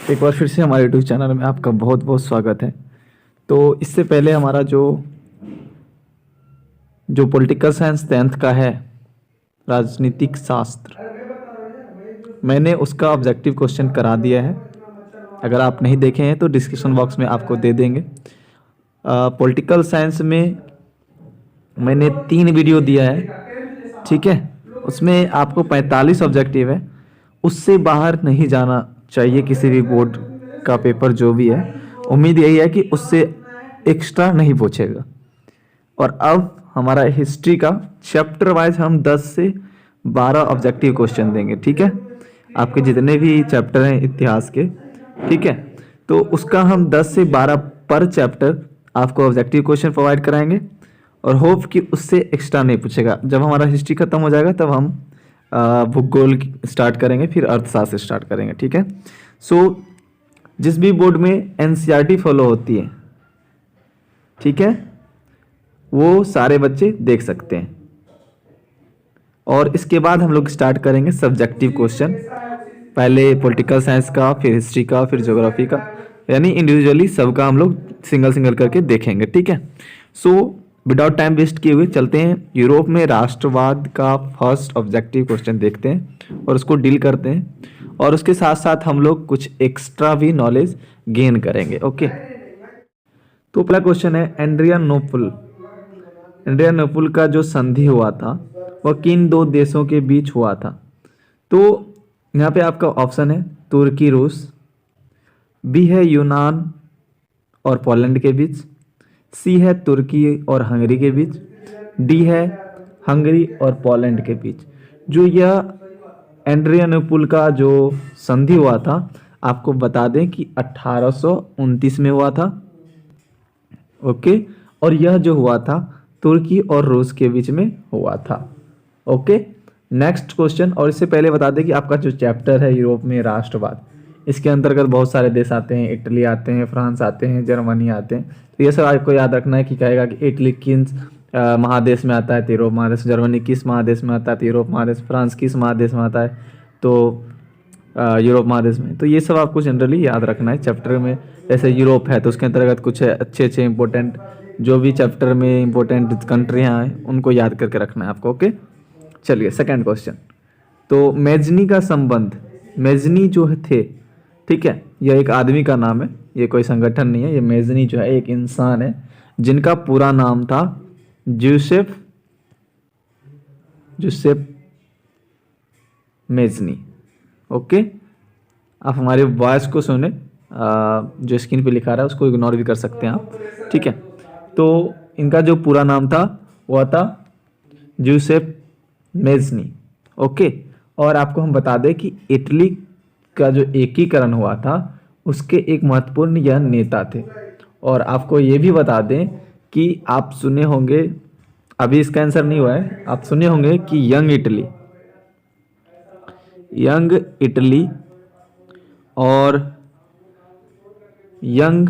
एक बार फिर से हमारे यूट्यूब चैनल में आपका बहुत बहुत स्वागत है। तो इससे पहले हमारा जो जो पॉलिटिकल साइंस 10th का है, राजनीतिक शास्त्र, मैंने उसका ऑब्जेक्टिव क्वेश्चन करा दिया है। अगर आप नहीं देखे हैं तो डिस्क्रिप्शन बॉक्स में आपको दे देंगे। पॉलिटिकल साइंस में मैंने 3 वीडियो दिया है, ठीक है। उसमें आपको 45 ऑब्जेक्टिव है, उससे बाहर नहीं जाना चाहिए किसी भी बोर्ड का पेपर जो भी है। उम्मीद यही है कि उससे एक्स्ट्रा नहीं पूछेगा। और अब हमारा हिस्ट्री का चैप्टर वाइज हम 10 से 12 ऑब्जेक्टिव क्वेश्चन देंगे, ठीक है। आपके जितने भी चैप्टर हैं इतिहास के, ठीक है, तो उसका हम 10 से 12 पर चैप्टर आपको ऑब्जेक्टिव क्वेश्चन प्रोवाइड कराएंगे और होप कि उससे एक्स्ट्रा नहीं पूछेगा। जब हमारा हिस्ट्री खत्म हो जाएगा तब हम भूगोल स्टार्ट करेंगे, फिर अर्थशास्त्र स्टार्ट करेंगे, ठीक है। सो जिस भी बोर्ड में एनसीईआरटी फॉलो होती है, ठीक है, वो सारे बच्चे देख सकते हैं। और इसके बाद हम लोग स्टार्ट करेंगे सब्जेक्टिव क्वेश्चन, पहले पॉलिटिकल साइंस का, फिर हिस्ट्री का, फिर ज्योग्राफी का, यानी इंडिविजुअली सबका हम लोग सिंगल सिंगल करके देखेंगे, ठीक है। सो विदाउट टाइम वेस्ट किए हुए चलते हैं यूरोप में राष्ट्रवाद का फर्स्ट ऑब्जेक्टिव क्वेश्चन देखते हैं और उसको डील करते हैं, और उसके साथ साथ हम लोग कुछ एक्स्ट्रा भी नॉलेज गेन करेंगे, ओके। तो पहला क्वेश्चन है एड्रियानोपुल का जो संधि हुआ था वह किन 2 देशों के बीच हुआ था? तो यहाँ पे आपका ऑप्शन है तुर्की रूस, बी है यूनान और पोलैंड के बीच, सी है तुर्की और हंगरी के बीच, डी है हंगरी और पोलैंड के बीच। जो यह एड्रियानोपुल का जो संधि हुआ था, आपको बता दें कि 1829 में हुआ था, ओके। और यह जो हुआ था तुर्की और रूस के बीच में हुआ था, ओके। नेक्स्ट क्वेश्चन, और इससे पहले बता दें कि आपका जो चैप्टर है यूरोप में राष्ट्रवाद, इसके अंतर्गत बहुत सारे देश आते हैं, इटली आते हैं, फ्रांस आते हैं, जर्मनी आते हैं। तो ये सब आपको याद रखना है कि कहेगा कि इटली किस महादेश में आता है, तो यूरोप महादेश, जर्मनी किस महादेश में आता है, तो यूरोप महादेश, फ्रांस किस महादेश में आता है, तो यूरोप महादेश में। तो ये सब आपको जनरली याद रखना है चैप्टर में। जैसे यूरोप है तो उसके अंतर्गत कुछ अच्छे अच्छे इंपॉर्टेंट जो भी चैप्टर में इंपॉर्टेंट कंट्रियाँ हैं उनको याद करके रखना है आपको, ओके। चलिए सेकंड क्वेश्चन। तो मेजनी का संबंध, मेजनी जो थे, ठीक है, यह एक आदमी का नाम है, ये कोई संगठन नहीं है। ये मेजनी जो है एक इंसान है जिनका पूरा नाम था जूसेफ मेजनी, ओके। आप हमारे वॉइस को सुने, जो स्क्रीन पे लिखा रहा है उसको इग्नोर भी कर सकते हैं आप, ठीक है। तो इनका जो पूरा नाम था वह था जूसेफ मेजनी, ओके। और आपको हम बता दें कि इटली का जो एकीकरण हुआ था उसके एक महत्वपूर्ण यह नेता थे। और आपको ये भी बता दें कि आप सुने होंगे, अभी इसका आंसर नहीं हुआ है, आप सुने होंगे कि यंग इटली और यंग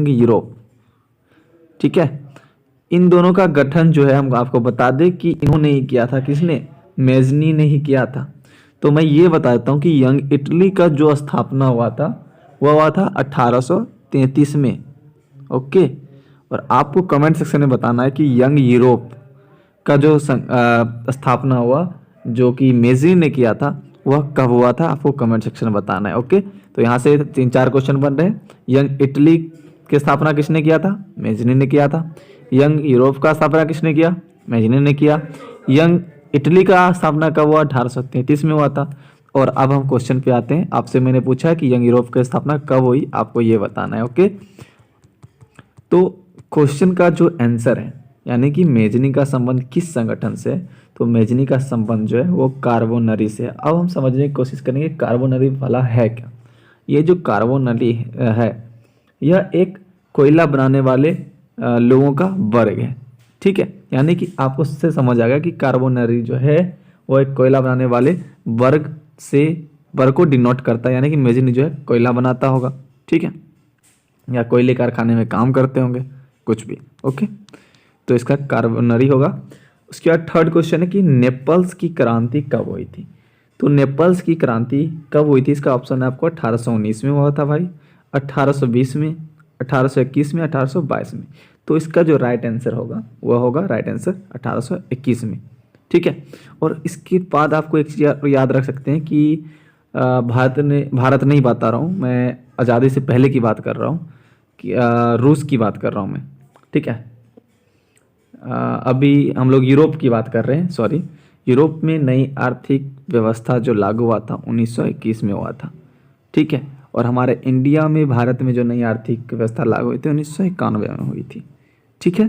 यूरोप, ठीक है। इन दोनों का गठन जो है, हम आपको बता दें कि इन्होंने ही किया था। किसने? मेजनी ने ही किया था। तो मैं ये बताता हूँ कि यंग इटली का जो स्थापना हुआ था वह हुआ था 1833 में, ओके। और आपको कमेंट सेक्शन में बताना है कि यंग यूरोप का जो स्थापना हुआ जो कि मेजनी ने किया था वह कब हुआ था, आपको कमेंट सेक्शन में बताना है, ओके। तो यहाँ से 3-4 क्वेश्चन बन रहे हैं। यंग इटली की स्थापना किसने किया था? मेजनी ने किया था। यंग यूरोप का स्थापना किसने किया? मेजनी ने किया। यंग इटली का स्थापना कब हुआ? 1833 में हुआ था। और अब हम क्वेश्चन पे आते हैं। आपसे मैंने पूछा है कि यंग यूरोप की स्थापना कब हुई, आपको ये बताना है, ओके। तो क्वेश्चन का जो आंसर है, यानी कि मेजनी का संबंध किस संगठन से, तो मेजनी का संबंध जो है वो कार्बोनरी से है। अब हम समझने की कोशिश करेंगे कार्बोनरी वाला है क्या। ये जो कार्बोनरी है यह एक कोयला बनाने वाले लोगों का वर्ग है, ठीक है। यानी कि आपको उससे समझ आ गया कि कार्बोनरी जो है वो एक कोयला बनाने वाले वर्ग को डिनोट करता है। यानी कि मेजनी जो है कोयला बनाता होगा, ठीक है, या कोयले कारखाने में काम करते होंगे, कुछ भी, ओके। तो इसका कार्बोनरी होगा। उसके बाद थर्ड क्वेश्चन है कि नेपल्स की क्रांति कब हुई थी। तो नेपल्स की क्रांति कब हुई थी? इसका ऑप्शन है आपको 1819 में हुआ था भाई, 1820 में, 1821 में, 1822 में। तो इसका जो राइट आंसर होगा वह होगा राइट आंसर 1821 में। ठीक है। और इसके बाद आपको एक चीज़ याद रख सकते हैं कि भारत नहीं बता रहा हूँ मैं, आज़ादी से पहले की बात कर रहा हूँ कि रूस की बात कर रहा हूँ मैं। ठीक है। अभी हम लोग यूरोप की बात कर रहे हैं, सॉरी। यूरोप में नई आर्थिक व्यवस्था जो लागू हुआ था 1921 में हुआ था। ठीक है। और हमारे इंडिया में, भारत में जो नई आर्थिक व्यवस्था लागू हुई थी 1991 में हुई थी। ठीक है।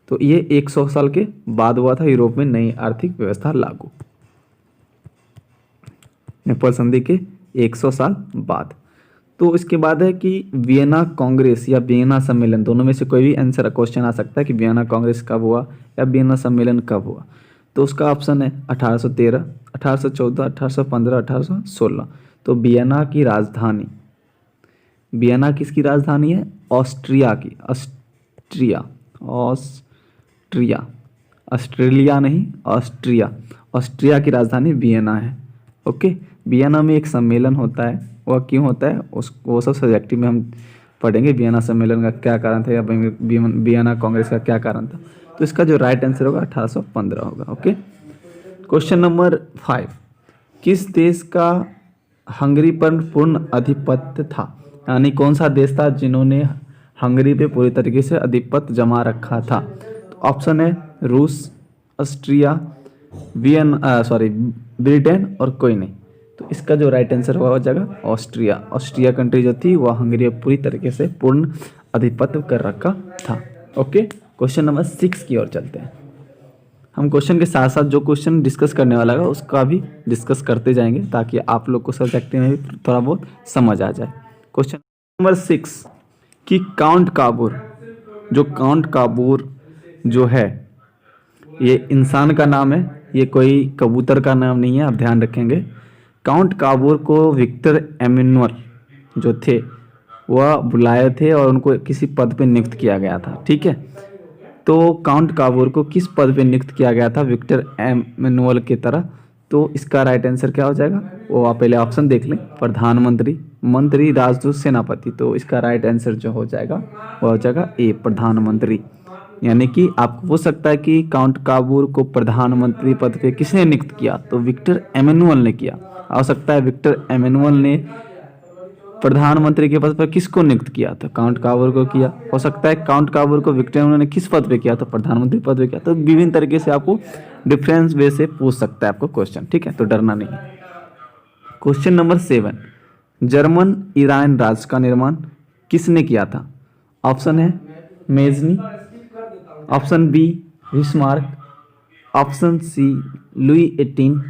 तो ये 100 साल के बाद हुआ था यूरोप में नई आर्थिक व्यवस्था लागू, नेपोल संधि के 100 साल बाद। तो इसके बाद है कि वियना कांग्रेस या वियना सम्मेलन, दोनों में से कोई भी आंसर क्वेश्चन आ सकता है कि वियना कांग्रेस कब हुआ या वियना सम्मेलन कब हुआ। तो उसका ऑप्शन है 1813, 1814, 1815, 1816। तो वियना की राजधानी, वियना किसकी राजधानी है? ऑस्ट्रिया की, ऑस्ट्रिया, ऑस्ट्रिया, ऑस्ट्रेलिया नहीं, ऑस्ट्रिया, ऑस्ट्रिया की राजधानी वियना है। ओके। वियना में एक सम्मेलन होता है, वह क्यों होता है वो सब सब्जेक्टिव में हम पढ़ेंगे। वियना सम्मेलन का क्या कारण था या वियना कांग्रेस का क्या कारण था। तो इसका जो राइट आंसर होगा 1815 होगा। ओके। क्वेश्चन नंबर 5, किस देश का हंगरी पर पूर्ण आधिपत्य था? यानी कौन सा देश था जिन्होंने हंगरी पे पूरी तरीके से आधिपत्य जमा रखा था? तो ऑप्शन है रूस, ऑस्ट्रिया, ब्रिटेन और कोई नहीं। तो इसका जो राइट आंसर हुआ हो जाएगा ऑस्ट्रिया। ऑस्ट्रिया कंट्री जो थी वह हंगरी पर पूरी तरीके से पूर्ण आधिपत्य कर रखा था। ओके। क्वेश्चन नंबर 6 की ओर चलते हैं। हम क्वेश्चन के साथ साथ जो क्वेश्चन डिस्कस करने वाला है उसका भी डिस्कस करते जाएंगे ताकि आप लोग को सब्जेक्ट में भी थोड़ा बहुत समझ आ जाए। क्वेश्चन नंबर 6 कि काउंट काबूर, जो काउंट काबूर जो है ये इंसान का नाम है, ये कोई कबूतर का नाम नहीं है, आप ध्यान रखेंगे। काउंट काबूर को विक्टर एमेनुअल जो थे वह बुलाए थे और उनको किसी पद पे नियुक्त किया गया था। ठीक है। तो काउंट काबूर को किस पद पे नियुक्त किया गया था विक्टर एमेनुअल की तरह? तो इसका राइट आंसर क्या हो जाएगा वो आप पहले ऑप्शन देख लें। प्रधानमंत्री, मंत्री, राजदूत, सेनापति। तो इसका राइट आंसर जो हो जाएगा वो हो जाएगा ए, प्रधानमंत्री। यानी कि आपको हो सकता है कि काउंट काबूर को प्रधानमंत्री पद पे किसने नियुक्त किया? तो विक्टर एमेनुअल ने किया। हो सकता है विक्टर एमेनुअल ने प्रधानमंत्री के पद पर किसको नियुक्त किया? तो काउंट काबूर को किया। हो सकता है काउंट काबूर को विक्टर एमेनुअल ने किस पद पे किया? तो प्रधानमंत्री पद पे किया। तो विभिन्न तरीके से आपको डिफरेंस वे से पूछ सकता है आपको क्वेश्चन। ठीक है। तो डरना नहीं। क्वेश्चन नंबर 7, जर्मन ईरान राज्य का निर्माण किसने किया था? ऑप्शन है Mazzini, option B Bismarck, option C Louis 18,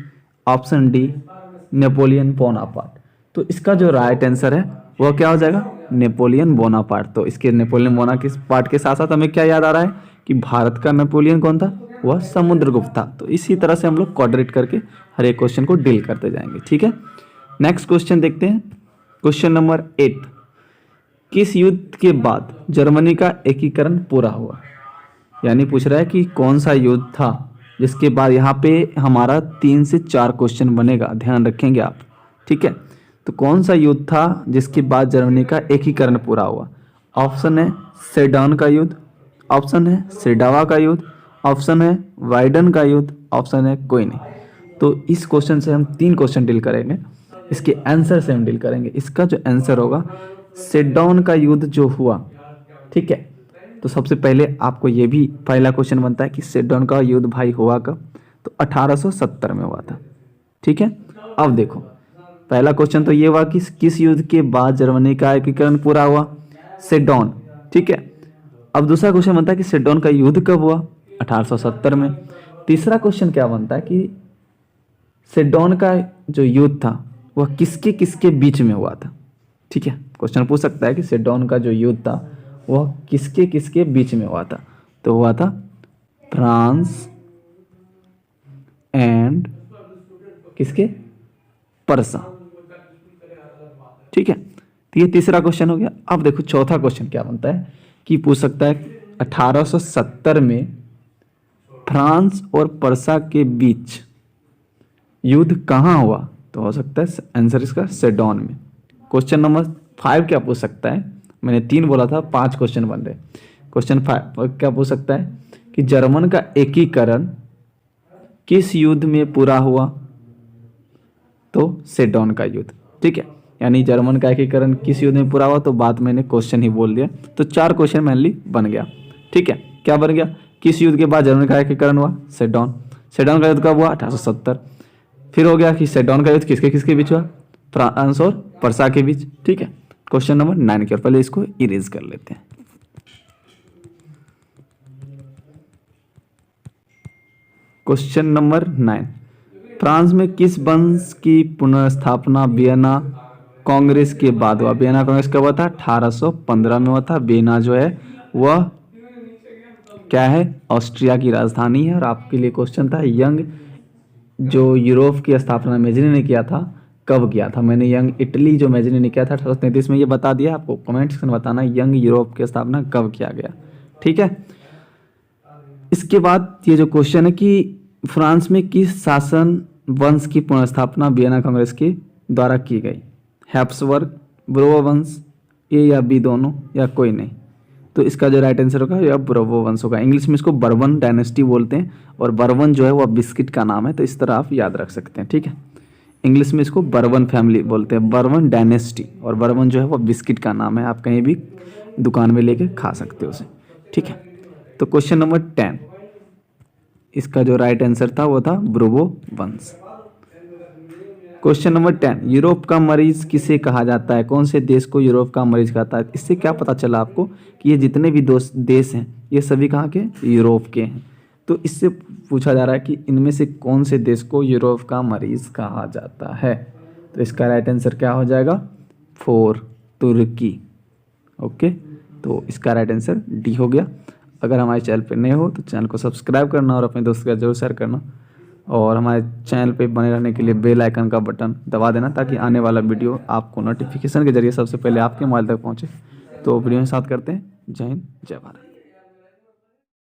option D Napoleon Bonaparte. तो इसका जो राइट आंसर है वह क्या हो जाएगा? Napoleon Bonaparte. तो इसके नेपोलियन बोनापार्ट के साथ साथ हमें क्या याद आ रहा है कि भारत का नेपोलियन कौन था? वह समुद्रगुप्त था। तो इसी तरह से हम लोग कोऑर्डिनेट करके हर एक क्वेश्चन को डील करते जाएंगे। ठीक है। नेक्स्ट क्वेश्चन देखते हैं। क्वेश्चन नंबर 8, किस युद्ध के बाद जर्मनी का एकीकरण पूरा हुआ? यानी पूछ रहा है कि कौन सा युद्ध था जिसके बाद, यहाँ पे हमारा 3 से 4 क्वेश्चन बनेगा, ध्यान रखेंगे आप। ठीक है। तो कौन सा युद्ध था जिसके बाद जर्मनी का एकीकरण पूरा हुआ? ऑप्शन है सेडान का युद्ध, ऑप्शन है सेडावा का युद्ध, ऑप्शन है वाइडन का युद्ध, ऑप्शन है कोई नहीं। तो इस क्वेश्चन से हम 3 क्वेश्चन डील करेंगे, इसके आंसर से हम डील करेंगे। इसका जो आंसर होगा सेडान का युद्ध जो हुआ। ठीक है। तो सबसे पहले आपको ये भी पहला क्वेश्चन बनता है कि सेडान का युद्ध भाई हुआ कब? तो 1870 में हुआ था। ठीक है। अब देखो पहला क्वेश्चन तो ये हुआ कि किस युद्ध के बाद जर्मनी का एकीकरण पूरा हुआ? सेडान। ठीक है। अब दूसरा क्वेश्चन बनता है कि सेडान का युद्ध कब हुआ? 1870 में। तीसरा क्वेश्चन क्या बनता है कि सेडान का जो युद्ध था वह किसके किसके बीच में हुआ था? ठीक है। क्वेश्चन पूछ सकता है कि सेडान का जो युद्ध था वह किसके किसके बीच में हुआ था? तो हुआ था फ्रांस एंड किसके? पर्सा। ठीक है। तो ये तीसरा क्वेश्चन हो गया। अब देखो चौथा क्वेश्चन क्या बनता है कि पूछ सकता है 1870 में फ्रांस और पर्सा के बीच युद्ध कहाँ हुआ? तो हो सकता है आंसर इसका सेडोन में। क्वेश्चन नंबर 5 क्या पूछ सकता है? मैंने 3 बोला था, 5 क्वेश्चन बन रहे। क्वेश्चन 5 क्या पूछ सकता है कि जर्मन का एकीकरण किस युद्ध में पूरा हुआ? तो सेडोन का युद्ध। ठीक है, यानी जर्मन का एकीकरण किस युद्ध में पूरा हुआ, तो बात मैंने क्वेश्चन ही बोल दिया। तो 4 क्वेश्चन मेनली बन गया। ठीक है, क्या बन गया? किस युद्ध के बाद जर्मन का एकीकरण हुआ? सेडोन। सेडोन का युद्ध कब हुआ? 1870। फिर हो गया कि सेडोन का युद्ध किसके किसके बीच हुआ? फ्रांस और पर्सा के बीच। ठीक है, क्वेश्चन नंबर 9 की ओर पहले इसको इरेज कर लेते हैं। क्वेश्चन नंबर 9, फ्रांस में किस वंश की पुनर्स्थापना वियना कांग्रेस के बाद हुआ? वियना कांग्रेस कब हुआ था? 1815 में हुआ था। वियना जो है वह क्या है? ऑस्ट्रिया की राजधानी है। और आपके लिए क्वेश्चन था यंग जो यूरोप की स्थापना मेजनी ने किया था कब किया था? मैंने यंग इटली जो मेजनी ने किया था 1833 में, ये बता दिया। आपको कमेंट सेक्शन में बताना यंग यूरोप की स्थापना कब किया गया। ठीक है, इसके बाद ये जो क्वेश्चन है कि फ्रांस में किस शासन वंश की पुनर्स्थापना वियना कांग्रेस के द्वारा की गई? हैप्सबर्ग, ब्रोवो वंश, ए या बी दोनों, या कोई नहीं? तो इसका जो राइट आंसर होगा यह ब्रोवो वंश होगा। इंग्लिश में इसको बर्बन डायनेस्टी बोलते हैं, और बर्बन जो है वह बिस्किट का नाम है, तो इस तरह आप याद रख सकते हैं। ठीक है, इंग्लिश में इसको बर्बन फैमिली बोलते हैं, बर्बन डायनेस्टी, और बर्बन जो है वह बिस्किट का नाम है। आप कहीं भी दुकान में लेके खा सकते हो उसे। ठीक है, तो क्वेश्चन नंबर 10, इसका जो राइट आंसर था वो था ब्रोवो वंश। क्वेश्चन नंबर 10, यूरोप का मरीज किसे कहा जाता है? कौन से देश को यूरोप का मरीज कहता है? इससे क्या पता चला आपको कि ये जितने भी देश हैं ये सभी कहाँ के? यूरोप के हैं। तो इससे पूछा जा रहा है कि इनमें से कौन से देश को यूरोप का मरीज कहा जाता है? तो इसका राइट आंसर क्या हो जाएगा? 4, तुर्की। ओके, तो इसका राइट आंसर डी हो गया। अगर हमारे चैनल पे नए हो तो चैनल को सब्सक्राइब करना और अपने दोस्त का जरूर शेयर करना, और हमारे चैनल पे बने रहने के लिए बेल आइकन का बटन दबा देना, ताकि आने वाला वीडियो आपको नोटिफिकेशन के जरिए सबसे पहले आपके मोबाइल तक पहुंचे। तो वीडियो में साथ करते हैं। जय हिंद, जय भारत।